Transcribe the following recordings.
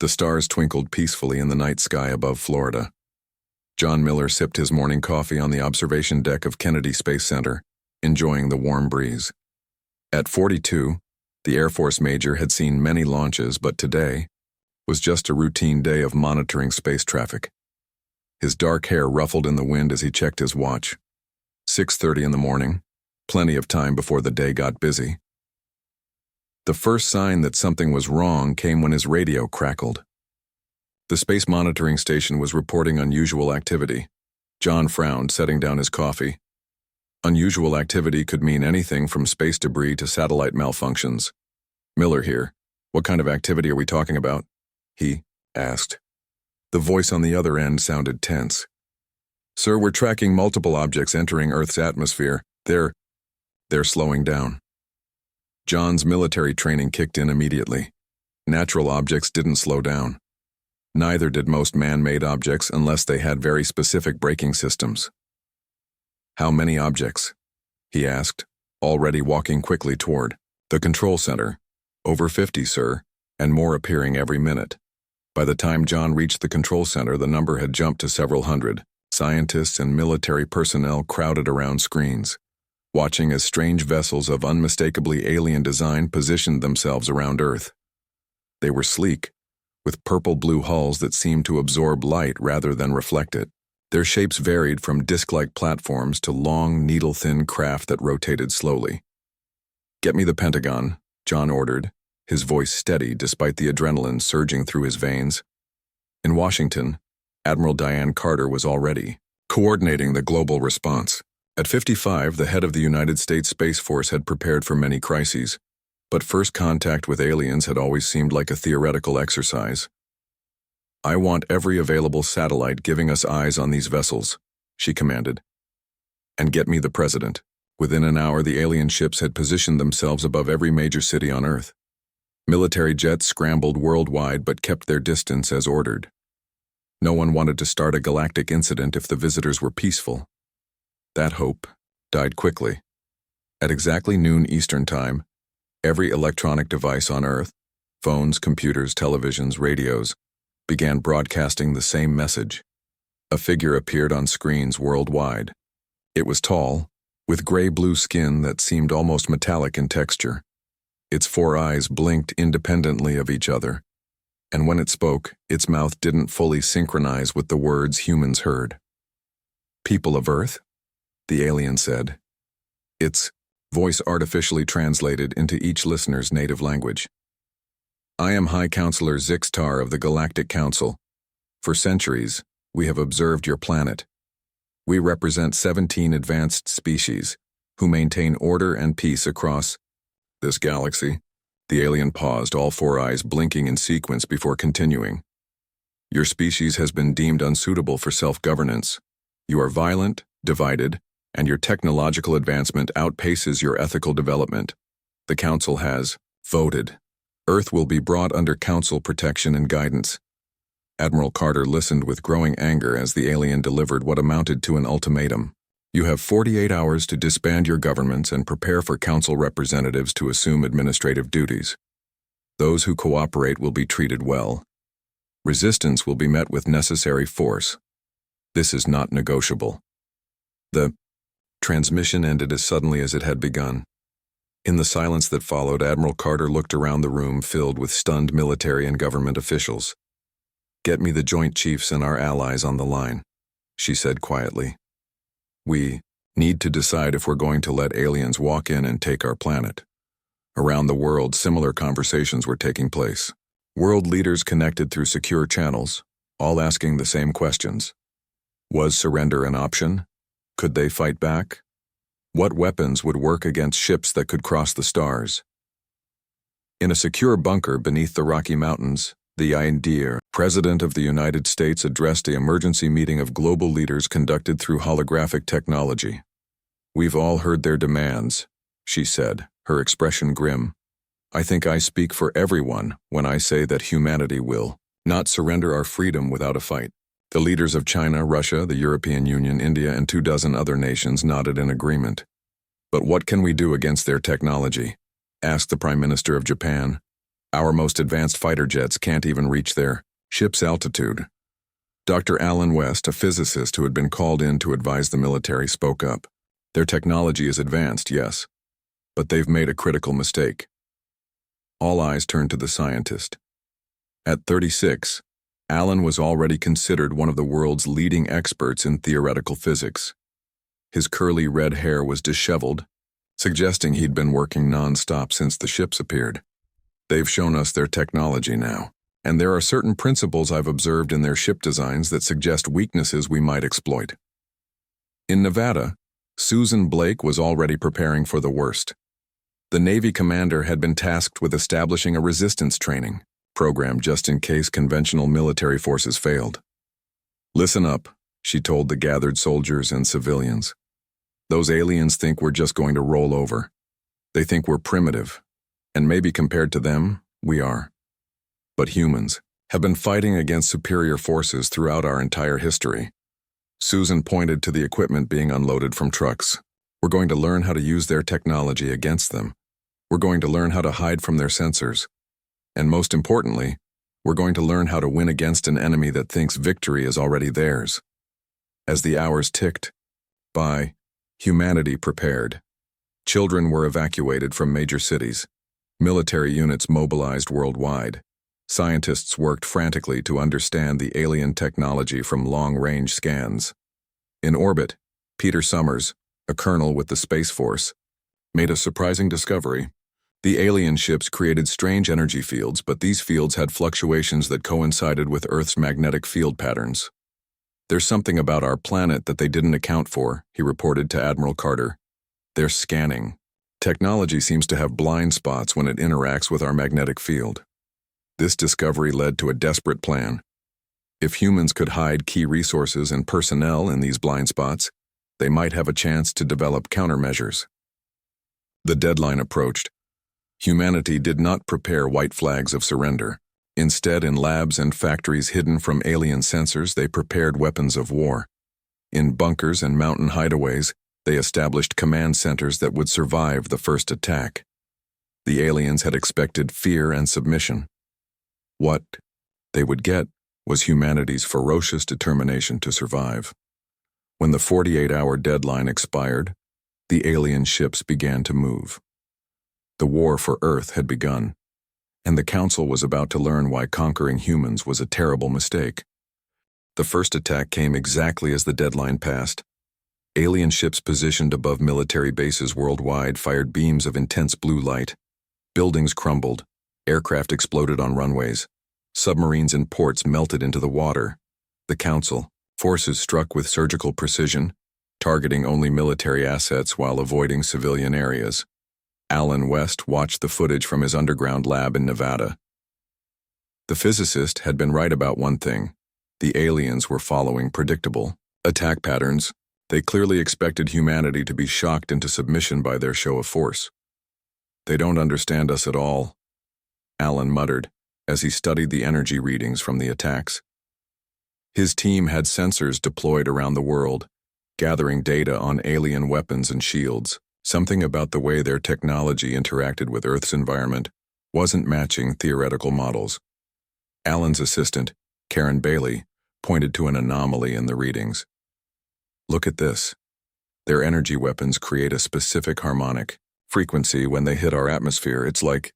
The stars twinkled peacefully in the night sky above Florida. John Miller sipped his morning coffee on the observation deck of Kennedy Space Center, enjoying the warm breeze. At 42, the Air Force major had seen many launches, but today was just a routine day of monitoring space traffic. His dark hair ruffled in the wind as he checked his watch. 6:30 in the morning, plenty of time before the day got busy. The first sign that something was wrong came when his radio crackled. The space monitoring station was reporting unusual activity. John frowned, setting down his coffee. Unusual activity could mean anything from space debris to satellite malfunctions. Miller here. What kind of activity are we talking about? He asked. The voice on the other end sounded tense. Sir, we're tracking multiple objects entering Earth's atmosphere. They're slowing down. John's military training kicked in immediately. Natural objects didn't slow down. Neither did most man-made objects unless they had very specific braking systems. How many objects? He asked, already walking quickly toward the control center. Over 50, sir, and more appearing every minute. By the time John reached the control center, the number had jumped to several hundred. Scientists and military personnel crowded around screens, watching as strange vessels of unmistakably alien design positioned themselves around Earth. They were sleek, with purple-blue hulls that seemed to absorb light rather than reflect it. Their shapes varied from disc-like platforms to long, needle-thin craft that rotated slowly. "Get me the Pentagon," John ordered, his voice steady despite the adrenaline surging through his veins. In Washington, Admiral Diane Carter was already coordinating the global response. At 55, the head of the United States Space Force had prepared for many crises, but first contact with aliens had always seemed like a theoretical exercise. "I want every available satellite giving us eyes on these vessels," she commanded. "And get me the president." Within an hour, the alien ships had positioned themselves above every major city on Earth. Military jets scrambled worldwide but kept their distance as ordered. No one wanted to start a galactic incident if the visitors were peaceful. That hope died quickly. At exactly noon Eastern Time, every electronic device on Earth, phones, computers, televisions, radios, began broadcasting the same message. A figure appeared on screens worldwide. It was tall, with gray-blue skin that seemed almost metallic in texture. Its four eyes blinked independently of each other, and when it spoke, its mouth didn't fully synchronize with the words humans heard. "People of Earth," the alien said. Its voice artificially translated into each listener's native language. "I am High Counselor Zixtar of the Galactic Council. For centuries, we have observed your planet. We represent 17 advanced species who maintain order and peace across this galaxy." The alien paused, all four eyes blinking in sequence before continuing. "Your species has been deemed unsuitable for self-governance. You are violent, divided, and your technological advancement outpaces your ethical development. The Council has voted. Earth will be brought under Council protection and guidance." Admiral Carter listened with growing anger as the alien delivered what amounted to an ultimatum. "You have 48 hours to disband your governments and prepare for Council representatives to assume administrative duties. Those who cooperate will be treated well. Resistance will be met with necessary force. This is not negotiable." The transmission ended as suddenly as it had begun. In the silence that followed, Admiral Carter looked around the room filled with stunned military and government officials. "Get me the Joint Chiefs and our allies on the line," she said quietly. "We need to decide if we're going to let aliens walk in and take our planet." Around the world, similar conversations were taking place. World leaders connected through secure channels, all asking the same questions. Was surrender an option? Could they fight back? What weapons would work against ships that could cross the stars? In a secure bunker beneath the Rocky Mountains, the INDIR, President of the United States addressed the emergency meeting of global leaders conducted through holographic technology. "We've all heard their demands," she said, her expression grim. "I think I speak for everyone when I say that humanity will not surrender our freedom without a fight." The leaders of China, Russia, the European Union, India, and 24 other nations nodded in agreement. "But what can we do against their technology?" asked the Prime Minister of Japan. Our most advanced fighter jets can't even reach their ship's altitude. Dr. Alan West, a physicist who had been called in to advise the military, spoke up. Their technology is advanced, yes, but they've made a critical mistake. All eyes turned to the scientist. At 36, Alan was already considered one of the world's leading experts in theoretical physics. His curly red hair was disheveled, suggesting he'd been working non-stop since the ships appeared. They've shown us their technology now, and there are certain principles I've observed in their ship designs that suggest weaknesses we might exploit. In Nevada, Susan Blake was already preparing for the worst. The Navy commander had been tasked with establishing a resistance training program just in case conventional military forces failed. Listen up, she told the gathered soldiers and civilians. Those aliens think we're just going to roll over. They think we're primitive, and maybe compared to them, we are. But humans have been fighting against superior forces throughout our entire history. Susan pointed to the equipment being unloaded from trucks. We're going to learn how to use their technology against them. We're going to learn how to hide from their sensors. And most importantly, we're going to learn how to win against an enemy that thinks victory is already theirs. As the hours ticked by, humanity prepared. Children were evacuated from major cities. Military units mobilized worldwide. Scientists worked frantically to understand the alien technology from long-range scans. In orbit, Peter Summers, a colonel with the Space Force, made a surprising discovery. The alien ships created strange energy fields, but these fields had fluctuations that coincided with Earth's magnetic field patterns. There's something about our planet that they didn't account for, he reported to Admiral Carter. They're scanning. Technology seems to have blind spots when it interacts with our magnetic field. This discovery led to a desperate plan. If humans could hide key resources and personnel in these blind spots, they might have a chance to develop countermeasures. The deadline approached. Humanity did not prepare white flags of surrender. Instead, in labs and factories hidden from alien sensors, they prepared weapons of war. In bunkers and mountain hideaways, they established command centers that would survive the first attack. The aliens had expected fear and submission. What they would get was humanity's ferocious determination to survive. When the 48-hour deadline expired, the alien ships began to move. The war for Earth had begun, and the Council was about to learn why conquering humans was a terrible mistake. The first attack came exactly as the deadline passed. Alien ships positioned above military bases worldwide fired beams of intense blue light. Buildings crumbled, aircraft exploded on runways, submarines in ports melted into the water. The Council forces struck with surgical precision, targeting only military assets while avoiding civilian areas. Alan West watched the footage from his underground lab in Nevada. The physicist had been right about one thing. The aliens were following predictable attack patterns. They clearly expected humanity to be shocked into submission by their show of force. They don't understand us at all, Alan muttered as he studied the energy readings from the attacks. His team had sensors deployed around the world, gathering data on alien weapons and shields. Something about the way their technology interacted with Earth's environment wasn't matching theoretical models. Alan's assistant, Karen Bailey, pointed to an anomaly in the readings. Look at this. Their energy weapons create a specific harmonic frequency when they hit our atmosphere. It's like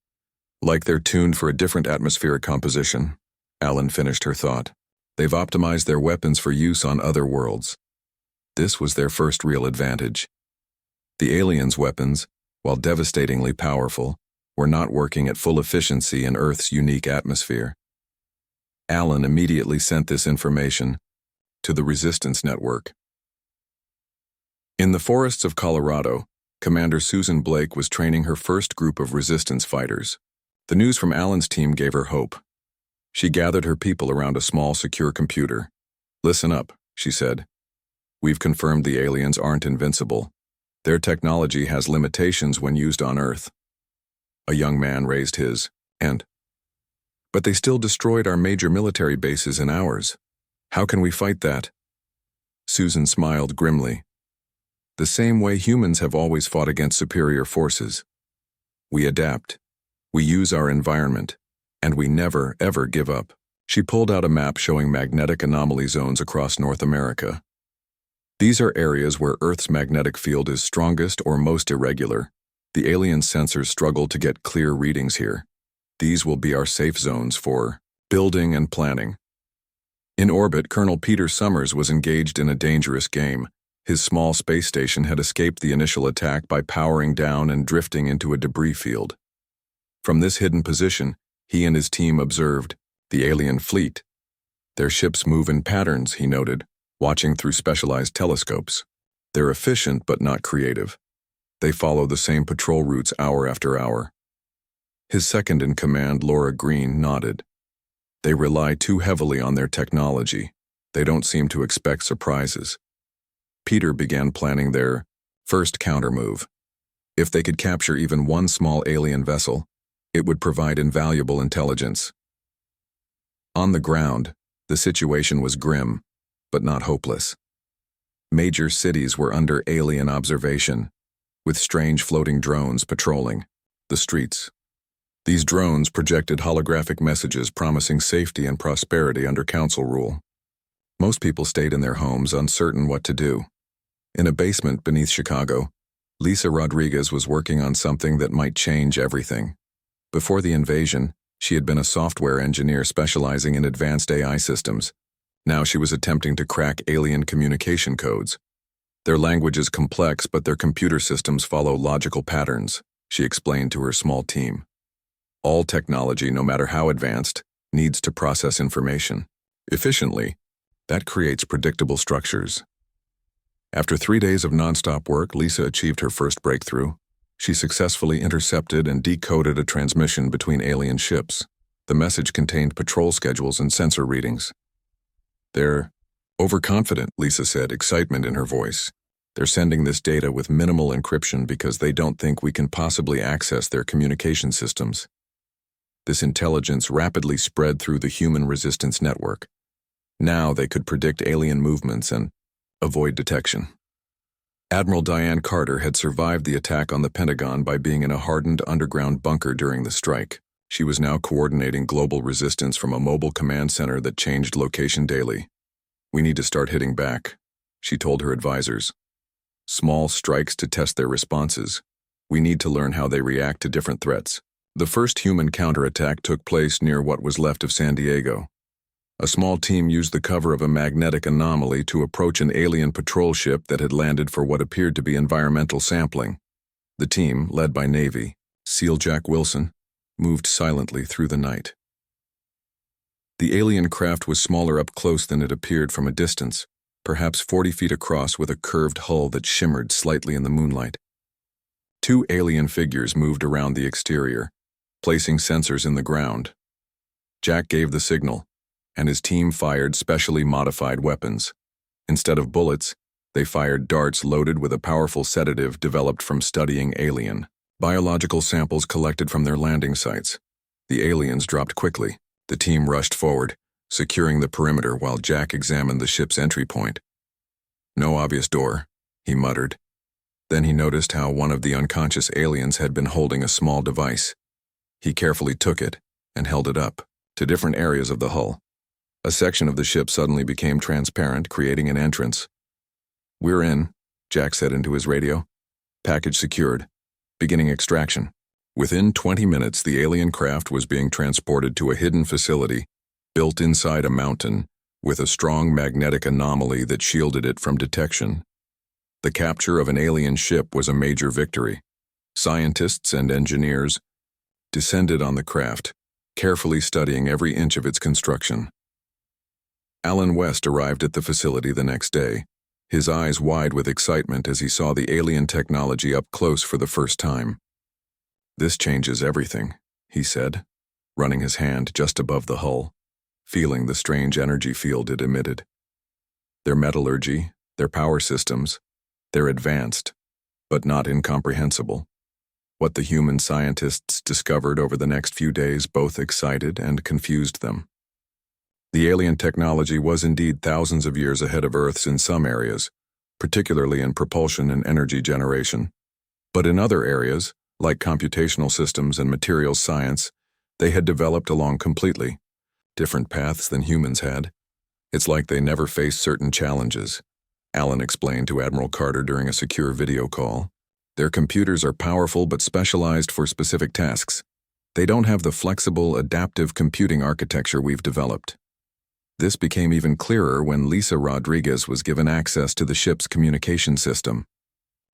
they're tuned for a different atmospheric composition. Alan finished her thought. They've optimized their weapons for use on other worlds. This was their first real advantage. The aliens' weapons, while devastatingly powerful, were not working at full efficiency in Earth's unique atmosphere. Alan immediately sent this information to the Resistance Network. In the forests of Colorado, Commander Susan Blake was training her first group of resistance fighters. The news from Alan's team gave her hope. She gathered her people around a small, secure computer. Listen up, she said. We've confirmed the aliens aren't invincible. Their technology has limitations when used on Earth. A young man raised his hand. But they still destroyed our major military bases and ours. How can we fight that? Susan smiled grimly. The same way humans have always fought against superior forces. We adapt. We use our environment. And we never, ever give up. She pulled out a map showing magnetic anomaly zones across North America. These are areas where Earth's magnetic field is strongest or most irregular. The alien sensors struggle to get clear readings here. These will be our safe zones for building and planning. In orbit, Colonel Peter Summers was engaged in a dangerous game. His small space station had escaped the initial attack by powering down and drifting into a debris field. From this hidden position, he and his team observed the alien fleet. Their ships move in patterns, he noted, watching through specialized telescopes. They're efficient but not creative. They follow the same patrol routes hour after hour. His second-in-command, Laura Green, nodded. They rely too heavily on their technology. They don't seem to expect surprises. Peter began planning their first countermove. If they could capture even one small alien vessel, it would provide invaluable intelligence. On the ground, the situation was grim, but not hopeless. Major cities were under alien observation, with strange floating drones patrolling the streets. These drones projected holographic messages promising safety and prosperity under council rule. Most people stayed in their homes, uncertain what to do. In a basement beneath Chicago, Lisa Rodriguez was working on something that might change everything. Before the invasion, she had been a software engineer specializing in advanced AI systems. Now she was attempting to crack alien communication codes. Their language is complex, but their computer systems follow logical patterns, she explained to her small team. All technology, no matter how advanced, needs to process information efficiently. That creates predictable structures. After 3 days of nonstop work, Lisa achieved her first breakthrough. She successfully intercepted and decoded a transmission between alien ships. The message contained patrol schedules and sensor readings. They're overconfident, Lisa said, excitement in her voice. They're sending this data with minimal encryption because they don't think we can possibly access their communication systems. This intelligence rapidly spread through the human resistance network. Now they could predict alien movements and avoid detection. Admiral Diane Carter had survived the attack on the Pentagon by being in a hardened underground bunker during the strike. She was now coordinating global resistance from a mobile command center that changed location daily. We need to start hitting back, she told her advisors. Small strikes to test their responses. We need to learn how they react to different threats. The first human counterattack took place near what was left of San Diego. A small team used the cover of a magnetic anomaly to approach an alien patrol ship that had landed for what appeared to be environmental sampling. The team, led by Navy SEAL Jack Wilson, moved silently through the night. The alien craft was smaller up close than it appeared from a distance, perhaps 40 feet across with a curved hull that shimmered slightly in the moonlight. 2 alien figures moved around the exterior, placing sensors in the ground. Jack gave the signal, and his team fired specially modified weapons. Instead of bullets, they fired darts loaded with a powerful sedative developed from studying alien biological samples collected from their landing sites. The aliens dropped quickly. The team rushed forward, securing the perimeter while Jack examined the ship's entry point. No obvious door, he muttered. Then he noticed how one of the unconscious aliens had been holding a small device. He carefully took it and held it up to different areas of the hull. A section of the ship suddenly became transparent, creating an entrance. "We're in," Jack said into his radio. "Package secured. Beginning extraction." Within 20 minutes, the alien craft was being transported to a hidden facility built inside a mountain with a strong magnetic anomaly that shielded it from detection. The capture of an alien ship was a major victory. Scientists and engineers descended on the craft, carefully studying every inch of its construction. Alan West arrived at the facility the next day, his eyes wide with excitement as he saw the alien technology up close for the first time. "This changes everything," he said, running his hand just above the hull, feeling the strange energy field it emitted. Their metallurgy, their power systems, they're advanced, but not incomprehensible. What the human scientists discovered over the next few days both excited and confused them. The alien technology was indeed thousands of years ahead of Earth's in some areas, particularly in propulsion and energy generation. But in other areas, like computational systems and materials science, They had developed along completely different paths than humans had. It's like they never faced certain challenges, Alan explained to Admiral Carter during a secure video call. Their computers are powerful but specialized for specific tasks. They don't have the flexible, adaptive computing architecture we've developed. This became even clearer when Lisa Rodriguez was given access to the ship's communication system.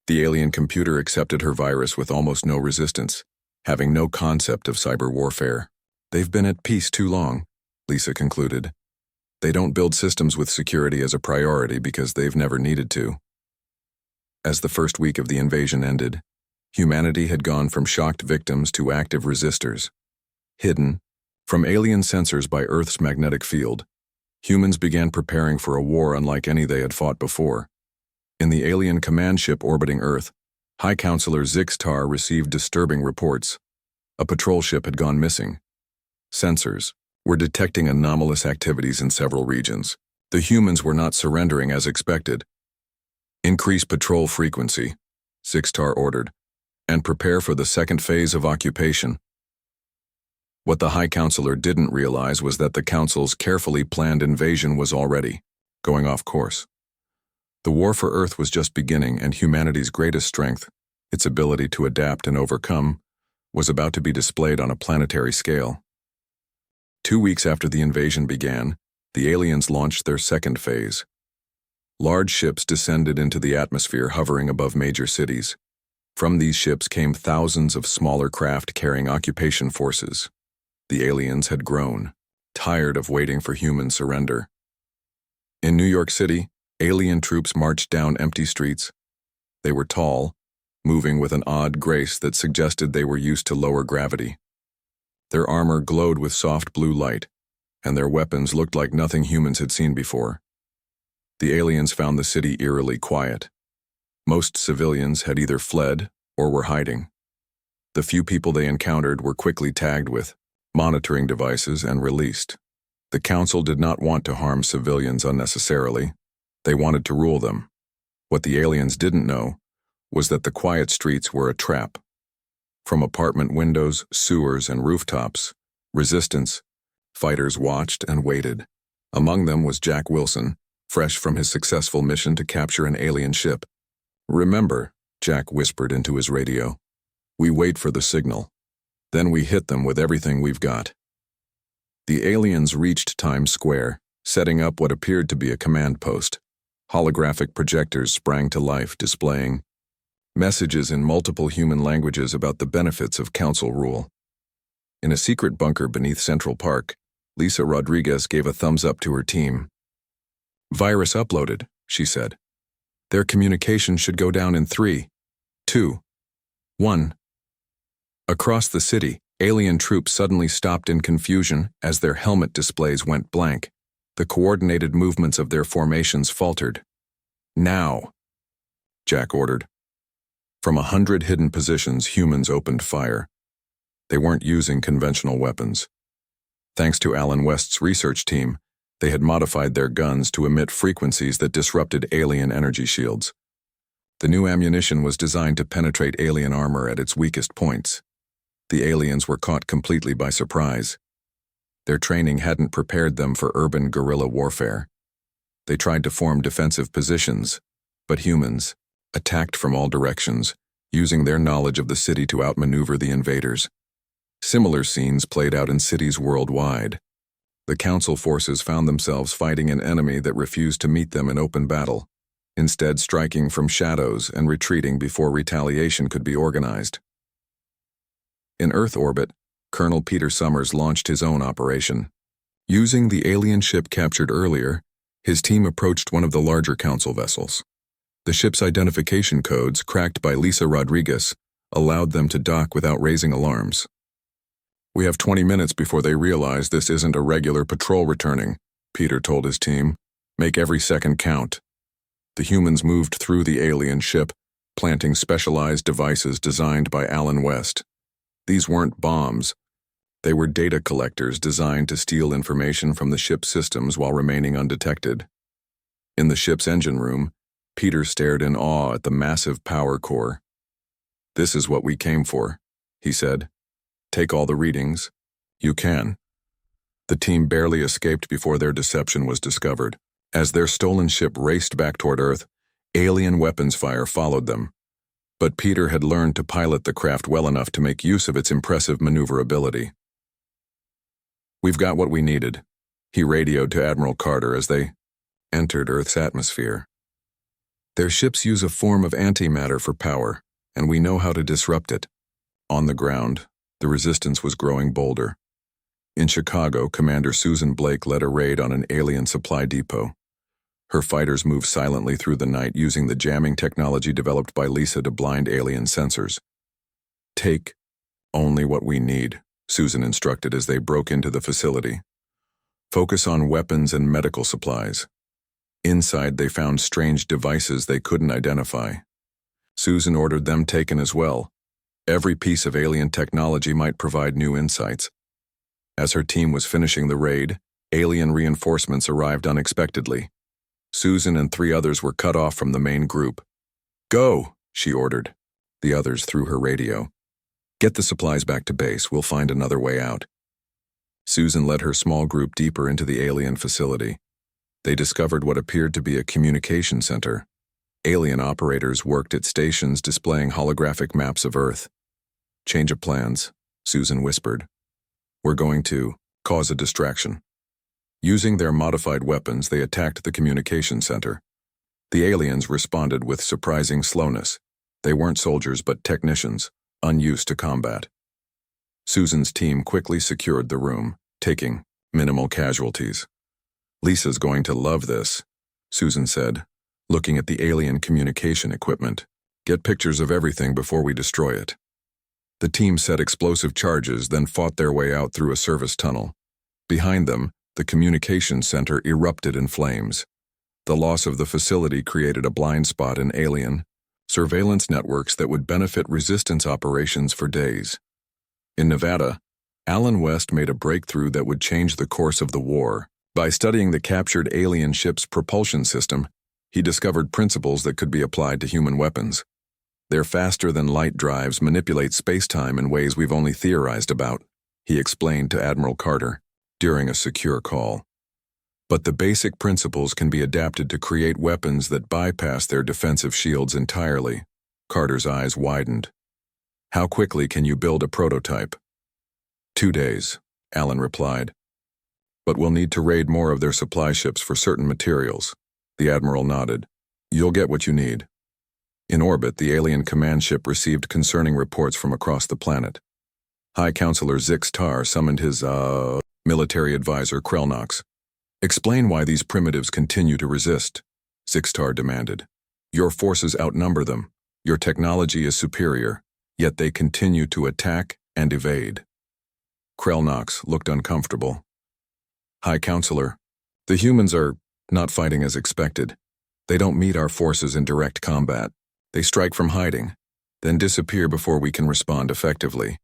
The alien computer accepted her virus with almost no resistance, having no concept of cyber warfare. They've been at peace too long, Lisa concluded. They don't build systems with security as a priority because they've never needed to. As the first week of the invasion ended, humanity had gone from shocked victims to active resistors. Hidden from alien sensors by Earth's magnetic field, humans began preparing for a war unlike any they had fought before. In the alien command ship orbiting Earth, High Counselor Zixtar received disturbing reports. A patrol ship had gone missing. Sensors were detecting anomalous activities in several regions. The humans were not surrendering as expected. Increase patrol frequency, Zixtar ordered, and prepare for the second phase of occupation. What the High Counselor didn't realize was that the Council's carefully planned invasion was already going off course. The war for Earth was just beginning, and humanity's greatest strength, its ability to adapt and overcome, was about to be displayed on a planetary scale. 2 weeks after the invasion began, the aliens launched their second phase. Large ships descended into the atmosphere, hovering above major cities. From these ships came thousands of smaller craft carrying occupation forces. The aliens had grown, tired of waiting for human surrender. In New York City, alien troops marched down empty streets. They were tall, moving with an odd grace that suggested they were used to lower gravity. Their armor glowed with soft blue light, and their weapons looked like nothing humans had seen before. The aliens found the city eerily quiet. Most civilians had either fled or were hiding. The few people they encountered were quickly tagged with monitoring devices and released. The Council did not want to harm civilians unnecessarily. They wanted to rule them. What the aliens didn't know was that the quiet streets were a trap. From apartment windows, sewers, and rooftops, resistance fighters watched and waited. Among them was Jack Wilson, fresh from his successful mission to capture an alien ship. "Remember," Jack whispered into his radio, "we wait for the signal. Then we hit them with everything we've got." The aliens reached Times Square, setting up what appeared to be a command post. Holographic projectors sprang to life, displaying messages in multiple human languages about the benefits of Council rule. In a secret bunker beneath Central Park, Lisa Rodriguez gave a thumbs up to her team. "Virus uploaded," she said. "Their communication should go down in 3, 2, 1. Across the city, alien troops suddenly stopped in confusion as their helmet displays went blank. The coordinated movements of their formations faltered. "Now," Jack ordered. From 100 hidden positions, humans opened fire. They weren't using conventional weapons. Thanks to Alan West's research team, they had modified their guns to emit frequencies that disrupted alien energy shields. The new ammunition was designed to penetrate alien armor at its weakest points. The aliens were caught completely by surprise. Their training hadn't prepared them for urban guerrilla warfare. They tried to form defensive positions, but humans attacked from all directions, using their knowledge of the city to outmaneuver the invaders. Similar scenes played out in cities worldwide. The Council forces found themselves fighting an enemy that refused to meet them in open battle, instead striking from shadows and retreating before retaliation could be organized. In Earth orbit, Colonel Peter Summers launched his own operation. Using the alien ship captured earlier, his team approached one of the larger Council vessels. The ship's identification codes, cracked by Lisa Rodriguez, allowed them to dock without raising alarms. "We have 20 minutes before they realize this isn't a regular patrol returning," Peter told his team. "Make every second count." The humans moved through the alien ship, planting specialized devices designed by Alan West. These weren't bombs. They were data collectors designed to steal information from the ship's systems while remaining undetected. In the ship's engine room, Peter stared in awe at the massive power core. "This is what we came for," he said. "Take all the readings. You can. The team barely escaped before their deception was discovered. As their stolen ship raced back toward Earth, alien weapons fire followed them. But Peter had learned to pilot the craft well enough to make use of its impressive maneuverability. "We've got what we needed," he radioed to Admiral Carter as they entered Earth's atmosphere. "Their ships use a form of antimatter for power, and we know how to disrupt it." On the ground, the resistance was growing bolder. In Chicago, Commander Susan Blake led a raid on an alien supply depot. Her fighters moved silently through the night using the jamming technology developed by Lisa to blind alien sensors. "Take only what we need," Susan instructed as they broke into the facility. "Focus on weapons and medical supplies." Inside, they found strange devices they couldn't identify. Susan ordered them taken as well. Every piece of alien technology might provide new insights. As her team was finishing the raid, alien reinforcements arrived unexpectedly. Susan and 3 others were cut off from the main group. "Go," she ordered. The others threw her radio. "Get the supplies back to base. We'll find another way out." Susan led her small group deeper into the alien facility. They discovered what appeared to be a communication center. Alien operators worked at stations displaying holographic maps of Earth. "Change of plans," Susan whispered. "We're going to cause a distraction." Using their modified weapons, they attacked the communication center. The aliens responded with surprising slowness. They weren't soldiers but technicians, unused to combat. Susan's team quickly secured the room, taking minimal casualties. "Lisa's going to love this," Susan said, looking at the alien communication equipment. "Get pictures of everything before we destroy it." The team set explosive charges, then fought their way out through a service tunnel. Behind them, the communication center erupted in flames. The loss of the facility created a blind spot in alien surveillance networks that would benefit resistance operations for days. In Nevada, Alan West made a breakthrough that would change the course of the war. By studying the captured alien ship's propulsion system, he discovered principles that could be applied to human weapons. Their faster-than-light drives manipulate space-time in ways we've only theorized about, he explained to Admiral Carter during a secure call. But the basic principles can be adapted to create weapons that bypass their defensive shields entirely. Carter's eyes widened. "How quickly can you build a prototype?" 2 days, Alan replied. "But we'll need to raid more of their supply ships for certain materials." The Admiral nodded. "You'll get what you need." In orbit, the alien command ship received concerning reports from across the planet. High Counselor Zix Tar summoned his, military advisor Krelnox. "Explain why these primitives continue to resist," Zix Tar demanded. "Your forces outnumber them. Your technology is superior, yet they continue to attack and evade." Krelnox looked uncomfortable. "High Counselor, the humans are not fighting as expected. They don't meet our forces in direct combat. They strike from hiding, then disappear before we can respond effectively."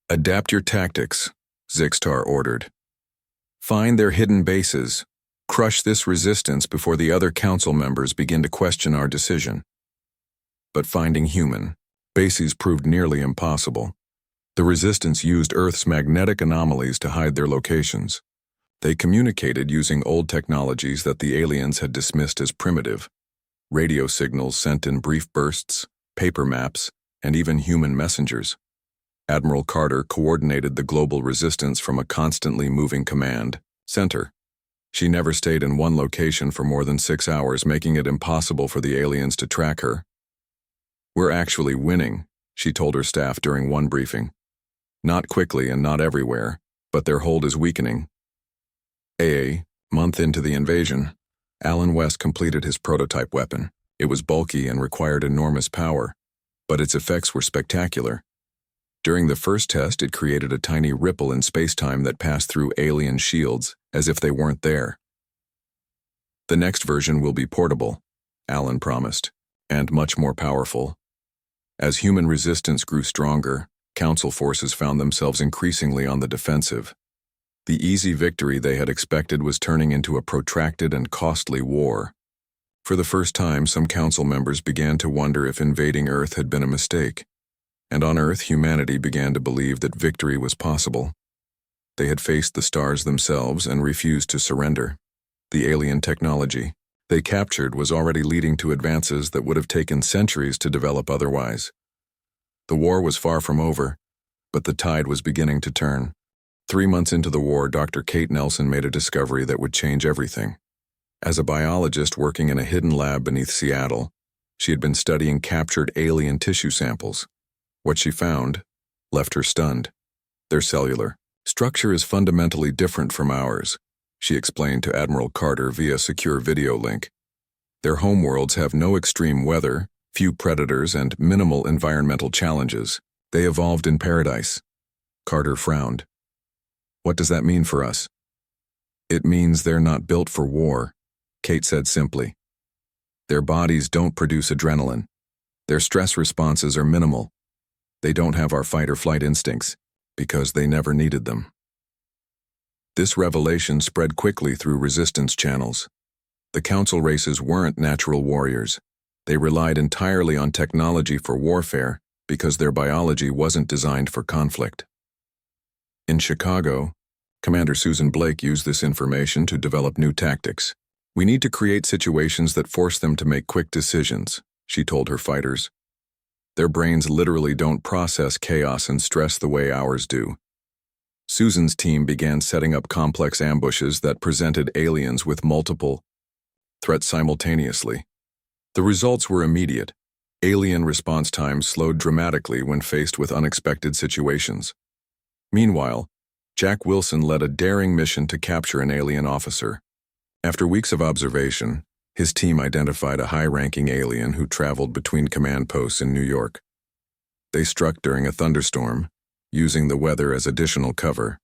"Adapt your tactics," Zixtar ordered. "Find their hidden bases. Crush this resistance before the other council members begin to question our decision." But finding human bases proved nearly impossible. The resistance used Earth's magnetic anomalies to hide their locations. They communicated using old technologies that the aliens had dismissed as primitive. Radio signals sent in brief bursts, paper maps, and even human messengers. Admiral Carter coordinated the global resistance from a constantly moving command center. She never stayed in one location for more than 6 hours, making it impossible for the aliens to track her. "We're actually winning," she told her staff during one briefing. "Not quickly and not everywhere, but their hold is weakening." A month into the invasion, Alan West completed his prototype weapon. It was bulky and required enormous power, but its effects were spectacular. During the first test, it created a tiny ripple in space-time that passed through alien shields as if they weren't there. "The next version will be portable," Alan promised, "and much more powerful." As human resistance grew stronger, Council forces found themselves increasingly on the defensive. The easy victory they had expected was turning into a protracted and costly war. For the first time, some Council members began to wonder if invading Earth had been a mistake. And on Earth, humanity began to believe that victory was possible. They had faced the stars themselves and refused to surrender. The alien technology they captured was already leading to advances that would have taken centuries to develop otherwise. The war was far from over, but the tide was beginning to turn. 3 months into the war, Dr. Kate Nelson made a discovery that would change everything. As a biologist working in a hidden lab beneath Seattle, she had been studying captured alien tissue samples. What she found left her stunned. Their cellular structure is fundamentally different from ours, she explained to Admiral Carter via secure video link. Their homeworlds have no extreme weather, few predators, and minimal environmental challenges. They evolved in paradise. Carter frowned. What does that mean for us? It means they're not built for war, Kate said simply. Their bodies don't produce adrenaline. Their stress responses are minimal. They don't have our fight or flight instincts, because they never needed them. This revelation spread quickly through resistance channels. The Council races weren't natural warriors. They relied entirely on technology for warfare because their biology wasn't designed for conflict. In Chicago, Commander Susan Blake used this information to develop new tactics. We need to create situations that force them to make quick decisions, she told her fighters. Their brains literally don't process chaos and stress the way ours do. Susan's team began setting up complex ambushes that presented aliens with multiple threats simultaneously. The results were immediate. Alien response times slowed dramatically when faced with unexpected situations. Meanwhile, Jack Wilson led a daring mission to capture an alien officer. After weeks of observation, his team identified a high-ranking alien who traveled between command posts in New York. They struck during a thunderstorm, using the weather as additional cover.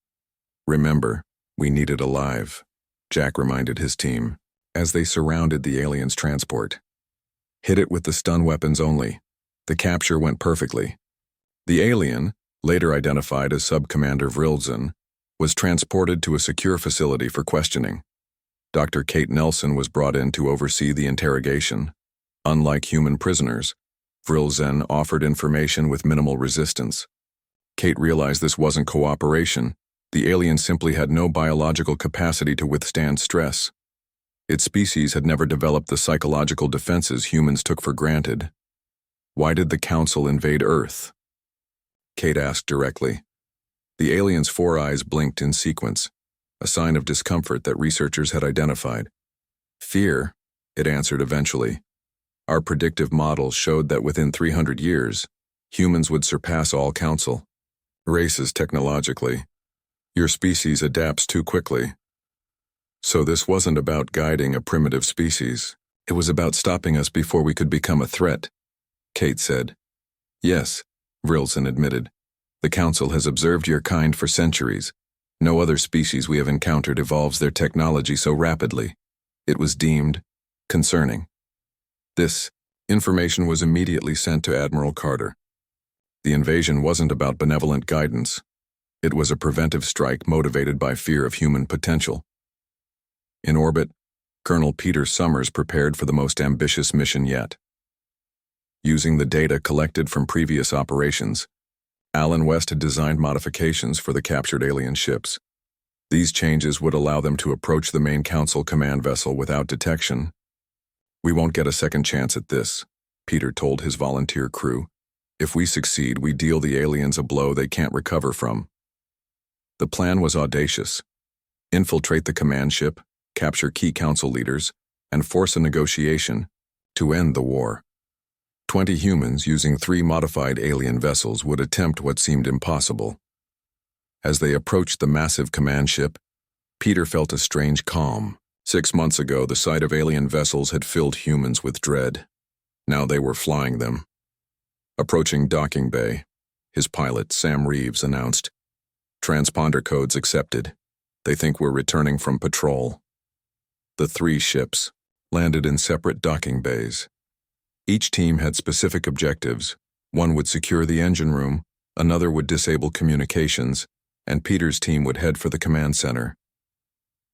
Remember, we need it alive, Jack reminded his team, as they surrounded the alien's transport. Hit it with the stun weapons only. The capture went perfectly. The alien, later identified as Sub-Commander Vrilzen, was transported to a secure facility for questioning. Dr. Kate Nelson was brought in to oversee the interrogation. Unlike human prisoners, Vrilzen offered information with minimal resistance. Kate realized this wasn't cooperation. The alien simply had no biological capacity to withstand stress. Its species had never developed the psychological defenses humans took for granted. Why did the Council invade Earth? Kate asked directly. The alien's 4 eyes blinked in sequence, a sign of discomfort that researchers had identified. Fear, it answered eventually. Our predictive models showed that within 300 years, humans would surpass all Council races technologically. Your species adapts too quickly. So this wasn't about guiding a primitive species. It was about stopping us before we could become a threat, Kate said. Yes, Vrilzen admitted. The Council has observed your kind for centuries. No other species we have encountered evolves their technology so rapidly. It was deemed concerning. This information was immediately sent to Admiral Carter. The invasion wasn't about benevolent guidance. It was a preventive strike motivated by fear of human potential. In orbit, Colonel Peter Summers prepared for the most ambitious mission yet. Using the data collected from previous operations, Alan West had designed modifications for the captured alien ships. These changes would allow them to approach the main Council command vessel without detection. We won't get a second chance at this, Peter told his volunteer crew. If we succeed, we deal the aliens a blow they can't recover from. The plan was audacious. Infiltrate the command ship, capture key Council leaders, and force a negotiation to end the war. 20 humans using 3 modified alien vessels would attempt what seemed impossible. As they approached the massive command ship, Peter felt a strange calm. 6 months ago, the sight of alien vessels had filled humans with dread. Now they were flying them. Approaching docking bay, his pilot, Sam Reeves, announced, "Transponder codes accepted. They think we're returning from patrol." The 3 ships landed in separate docking bays. Each team had specific objectives. One would secure the engine room, another would disable communications, and Peter's team would head for the command center.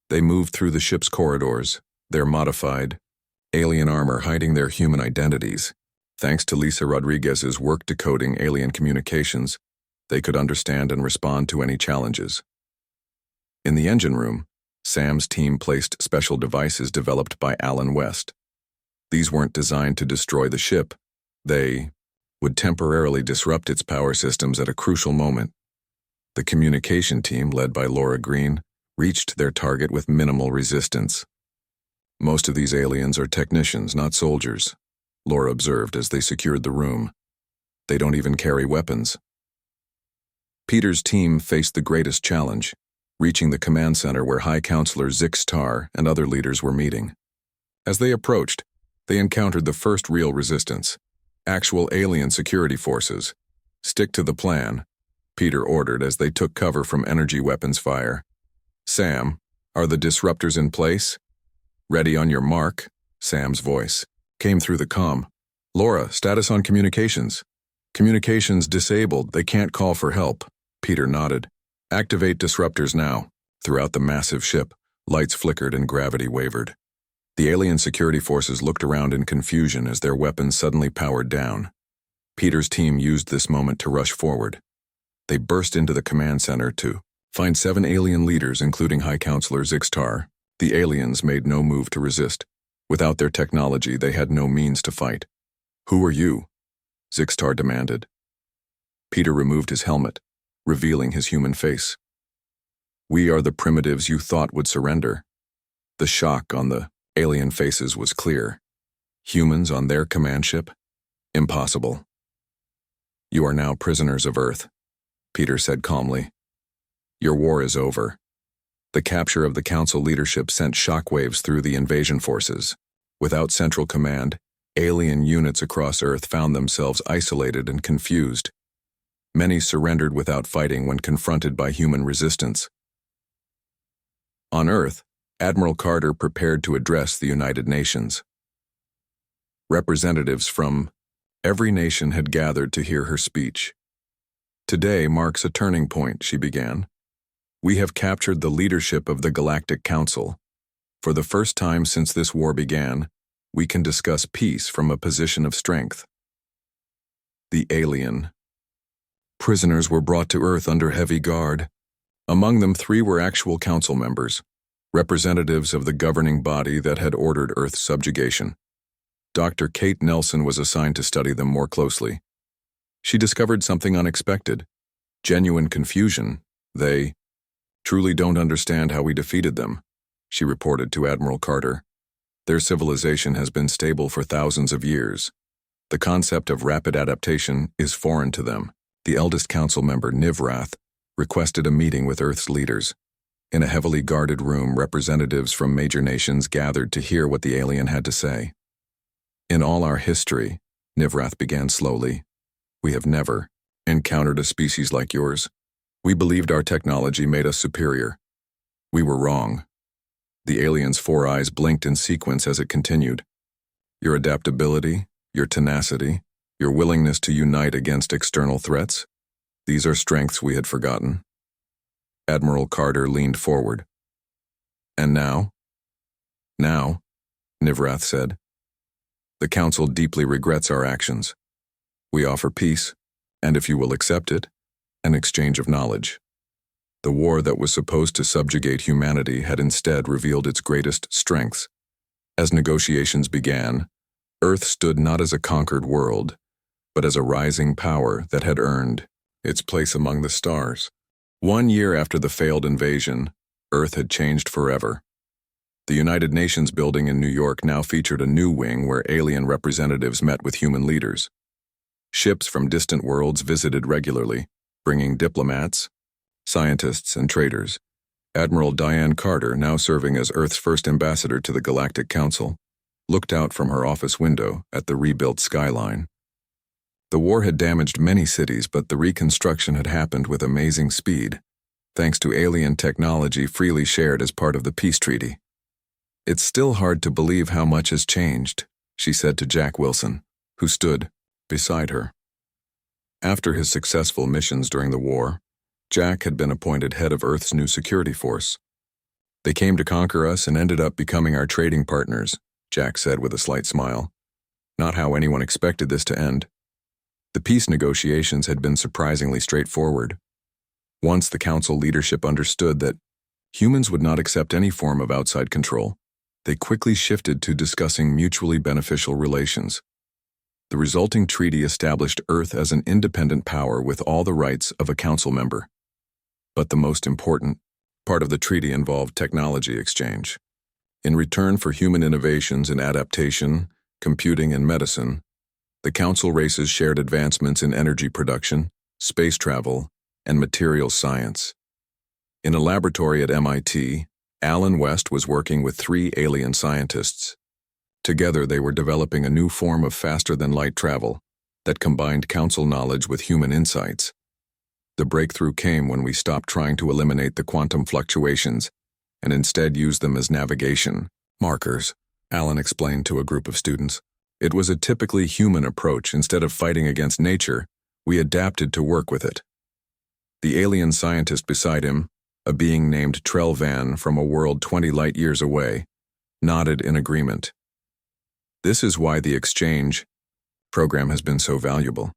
They moved through the ship's corridors, their modified alien armor hiding their human identities. Thanks to Lisa Rodriguez's work decoding alien communications, they could understand and respond to any challenges. In the engine room, Sam's team placed special devices developed by Alan West. These weren't designed to destroy the ship. They would temporarily disrupt its power systems at a crucial moment. The communication team, led by Laura Green, reached their target with minimal resistance. Most of these aliens are technicians, not soldiers, Laura observed as they secured the room. They don't even carry weapons. Peter's team faced the greatest challenge, reaching the command center where High Counselor Zix Tar and other leaders were meeting. As they approached, they encountered the first real resistance, actual alien security forces. "Stick to the plan," Peter ordered as they took cover from energy weapons fire. "Sam, are the disruptors in place?" "Ready on your mark," Sam's voice came through the comm. "Laura, status on communications." "Communications disabled, they can't call for help," Peter nodded. "Activate disruptors now." Throughout the massive ship, lights flickered and gravity wavered. The alien security forces looked around in confusion as their weapons suddenly powered down. Peter's team used this moment to rush forward. They burst into the command center to find 7 alien leaders, including High Counselor Zix Tar. The aliens made no move to resist. Without their technology, they had no means to fight. "Who are you?" Zix Tar demanded. Peter removed his helmet, revealing his human face. "We are the primitives you thought would surrender." The shock on the alien faces was clear. Humans on their command ship? Impossible. "You are now prisoners of Earth," Peter said calmly. "Your war is over." The capture of the Council leadership sent shockwaves through the invasion forces. Without central command, alien units across Earth found themselves isolated and confused. Many surrendered without fighting when confronted by human resistance. On Earth, Admiral Carter prepared to address the United Nations. Representatives from every nation had gathered to hear her speech. "Today marks a turning point," she began. "We have captured the leadership of the Galactic Council. For the first time since this war began, we can discuss peace from a position of strength." The alien prisoners were brought to Earth under heavy guard. Among them, 3 were actual council members, representatives of the governing body that had ordered Earth's subjugation. Dr. Kate Nelson was assigned to study them more closely. She discovered something unexpected: genuine confusion. "They truly don't understand how we defeated them," she reported to Admiral Carter. "Their civilization has been stable for thousands of years. The concept of rapid adaptation is foreign to them." The eldest council member, Nivrath, requested a meeting with Earth's leaders. In a heavily guarded room, representatives from major nations gathered to hear what the alien had to say. "In all our history," Nivrath began slowly, "we have never encountered a species like yours. We believed our technology made us superior. We were wrong." The alien's 4 eyes blinked in sequence as it continued. "Your adaptability, your tenacity, your willingness to unite against external threats, these are strengths we had forgotten." Admiral Carter leaned forward. "And now?" "Now," Nivrath said, "the Council deeply regrets our actions. We offer peace, and if you will accept it, an exchange of knowledge." The war that was supposed to subjugate humanity had instead revealed its greatest strengths. As negotiations began, Earth stood not as a conquered world, but as a rising power that had earned its place among the stars. 1 year after the failed invasion, Earth had changed forever. The United Nations building in New York now featured a new wing where alien representatives met with human leaders. Ships from distant worlds visited regularly, bringing diplomats, scientists, and traders. Admiral Diane Carter, now serving as Earth's first ambassador to the Galactic Council, looked out from her office window at the rebuilt skyline. The war had damaged many cities, but the reconstruction had happened with amazing speed, thanks to alien technology freely shared as part of the peace treaty. "It's still hard to believe how much has changed," she said to Jack Wilson, who stood beside her. After his successful missions during the war, Jack had been appointed head of Earth's new security force. "They came to conquer us and ended up becoming our trading partners," Jack said with a slight smile. "Not how anyone expected this to end." The peace negotiations had been surprisingly straightforward. Once the Council leadership understood that Humans would not accept any form of outside control. They quickly shifted to discussing mutually beneficial relations. The resulting treaty established Earth as an independent power with all the rights of a council member. But the most important part of the treaty involved technology exchange. In return for human innovations in adaptation, computing, and medicine, the council races shared advancements in energy production, space travel, and materials science. In a laboratory at MIT, Alan West was working with 3 alien scientists. Together, they were developing a new form of faster-than-light travel that combined council knowledge with human insights. The breakthrough came when we stopped trying to eliminate the quantum fluctuations and instead used them as navigation markers, Alan explained to a group of students. It was a typically human approach. Instead of fighting against nature, we adapted to work with it. The alien scientist beside him, a being named Trell Van from a world 20 light-years away, nodded in agreement. This is why the exchange program has been so valuable.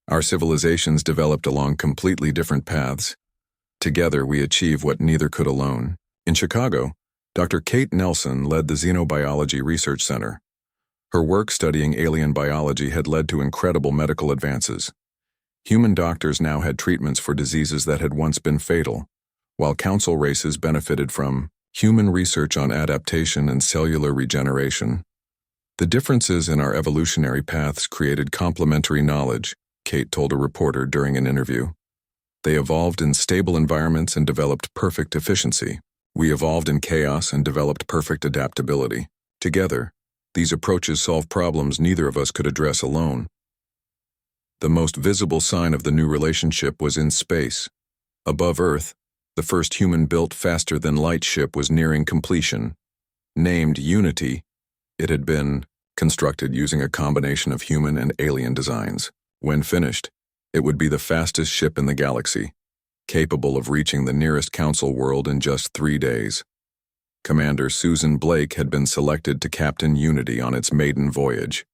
Our civilizations developed along completely different paths. Together, we achieve what neither could alone. In Chicago, Dr. Kate Nelson led the Xenobiology Research Center. Her work studying alien biology had led to incredible medical advances. Human doctors now had treatments for diseases that had once been fatal, while council races benefited from human research on adaptation and cellular regeneration. The differences in our evolutionary paths created complementary knowledge, Kate told a reporter during an interview. They evolved in stable environments and developed perfect efficiency. We evolved in chaos and developed perfect adaptability. Together, these approaches solve problems neither of us could address alone. The most visible sign of the new relationship was in space. Above Earth, the first human-built faster-than-light ship was nearing completion. Named Unity, it had been constructed using a combination of human and alien designs. When finished, it would be the fastest ship in the galaxy, capable of reaching the nearest council world in just 3 days. Commander Susan Blake had been selected to captain Unity on its maiden voyage.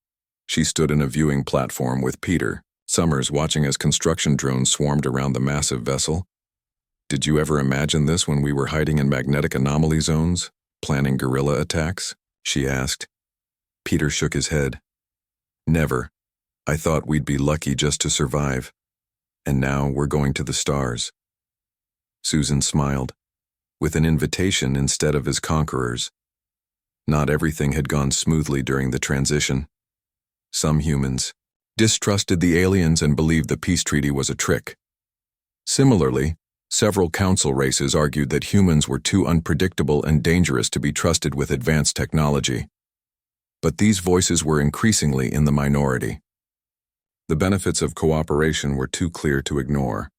She stood in a viewing platform with Peter Summers watching as construction drones swarmed around the massive vessel. Did you ever imagine this when we were hiding in magnetic anomaly zones, planning guerrilla attacks? She asked. Peter shook his head. Never. I thought we'd be lucky just to survive. And now we're going to the stars. Susan smiled, with an invitation instead of as conquerors. Not everything had gone smoothly during the transition. Some humans distrusted the aliens and believed the peace treaty was a trick. Similarly, several council races argued that humans were too unpredictable and dangerous to be trusted with advanced technology. But these voices were increasingly in the minority. The benefits of cooperation were too clear to ignore.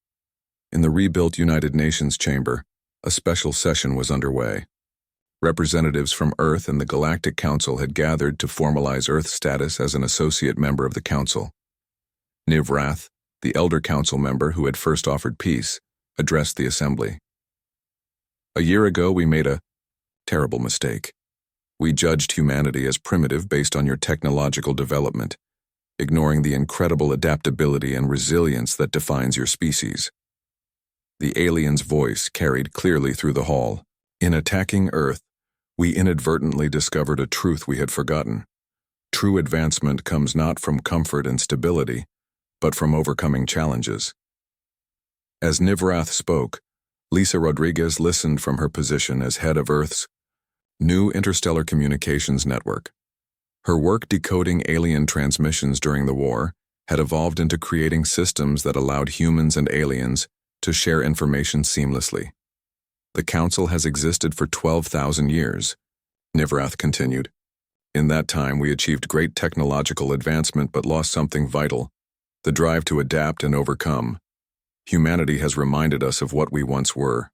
In the rebuilt United Nations chamber, a special session was underway. Representatives from Earth and the Galactic Council had gathered to formalize Earth's status as an associate member of the Council. Niv Rath, the elder council member who had first offered peace, addressed the assembly. A year ago, we made a terrible mistake. We judged humanity as primitive based on your technological development, ignoring the incredible adaptability and resilience that defines your species. The alien's voice carried clearly through the hall. In attacking Earth, we inadvertently discovered a truth we had forgotten. True advancement comes not from comfort and stability, but from overcoming challenges. As Nivrath spoke, Lisa Rodriguez listened from her position as head of Earth's new interstellar communications network. Her work decoding alien transmissions during the war had evolved into creating systems that allowed humans and aliens to share information seamlessly. The Council has existed for 12,000 years, Nivrath continued. In that time, we achieved great technological advancement but lost something vital, the drive to adapt and overcome. Humanity has reminded us of what we once were.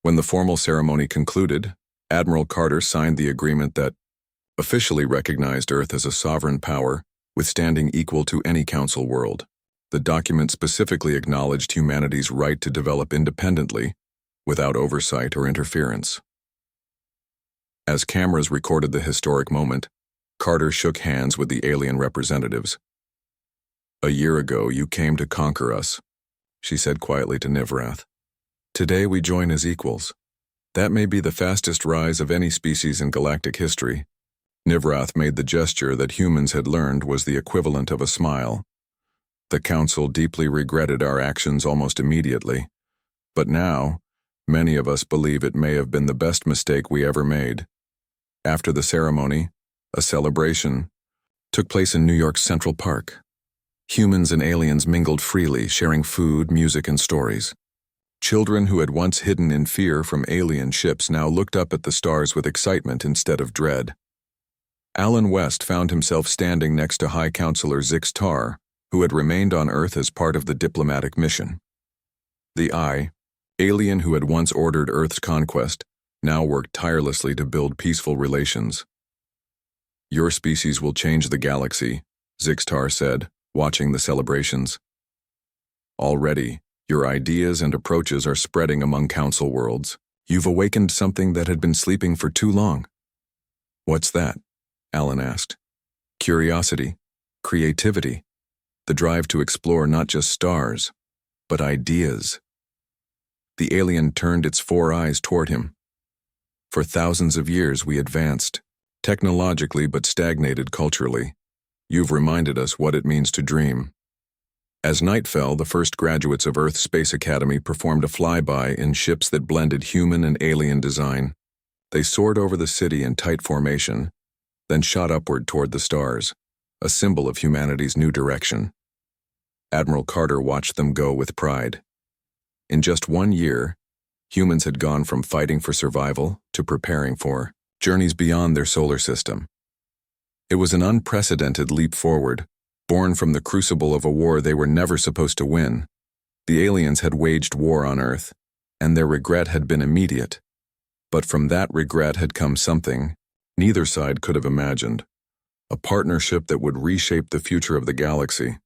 When the formal ceremony concluded, Admiral Carter signed the agreement that officially recognized Earth as a sovereign power with standing equal to any Council world. The document specifically acknowledged humanity's right to develop independently, without oversight or interference. As cameras recorded the historic moment, Carter shook hands with the alien representatives. "A year ago, you came to conquer us," she said quietly to Nivrath. Today we join as equals. That may be the fastest rise of any species in galactic history. Nivrath made the gesture that humans had learned was the equivalent of a smile. The council deeply regretted our actions almost immediately. But now, many of us believe it may have been the best mistake we ever made. After the ceremony, a celebration took place in New York's Central Park. Humans and aliens mingled freely, sharing food, music, and stories. Children who had once hidden in fear from alien ships now looked up at the stars with excitement instead of dread. Alan West found himself standing next to High Counselor Zix Tar, who had remained on Earth as part of the diplomatic mission. The alien who had once ordered Earth's conquest, now worked tirelessly to build peaceful relations. "Your species will change the galaxy," Zix Tar said, watching the celebrations. "Already, your ideas and approaches are spreading among council worlds. You've awakened something that had been sleeping for too long." "What's that?" Alan asked. "Curiosity, creativity, the drive to explore not just stars, but ideas." The alien turned its 4 eyes toward him. "For thousands of years we advanced, technologically but stagnated culturally. You've reminded us what it means to dream." As night fell, the first graduates of Earth's Space Academy performed a flyby in ships that blended human and alien design. They soared over the city in tight formation, then shot upward toward the stars, a symbol of humanity's new direction. Admiral Carter watched them go with pride. In just 1 year, humans had gone from fighting for survival to preparing for journeys beyond their solar system. It was an unprecedented leap forward, born from the crucible of a war they were never supposed to win. The aliens had waged war on Earth, and their regret had been immediate. But from that regret had come something neither side could have imagined, a partnership that would reshape the future of the galaxy.